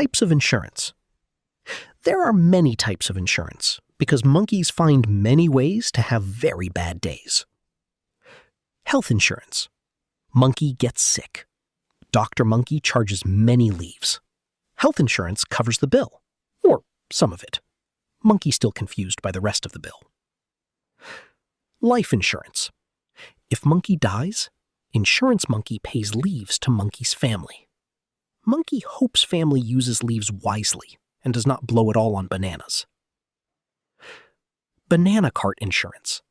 Types of insurance. There are many types of insurance because monkeys find many ways to have very bad days. Health insurance. Monkey gets sick. Dr. Monkey charges many leaves. Health insurance covers the bill, or some of it. Monkey still confused by the rest of the bill. Life insurance. If monkey dies, insurance monkey pays leaves to monkey's family. Monkey hopes family uses leaves wisely and does not blow it all on bananas. Banana cart insurance.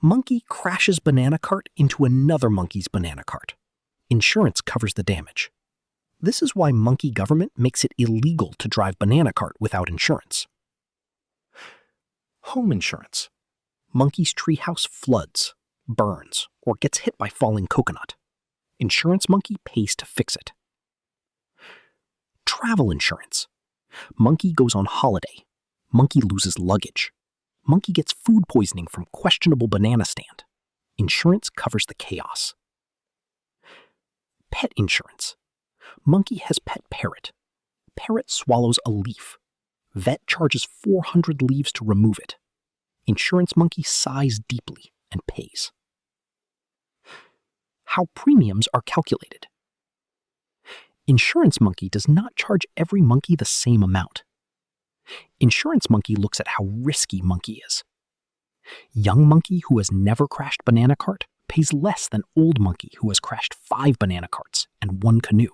Monkey crashes banana cart into another monkey's banana cart. Insurance covers the damage. This is why monkey government makes it illegal to drive banana cart without insurance. Home insurance. Monkey's treehouse floods, burns, or gets hit by falling coconut. Insurance monkey pays to fix it. Travel insurance. Monkey goes on holiday. Monkey loses luggage. Monkey gets food poisoning from questionable banana stand. Insurance covers the chaos. Pet insurance. Monkey has pet parrot. Parrot swallows a leaf. Vet charges 400 leaves to remove it. Insurance monkey sighs deeply and pays. How premiums are calculated. Insurance monkey does not charge every monkey the same amount. Insurance monkey looks at how risky monkey is. Young monkey who has never crashed banana cart pays less than old monkey who has crashed 5 banana carts and 1 canoe.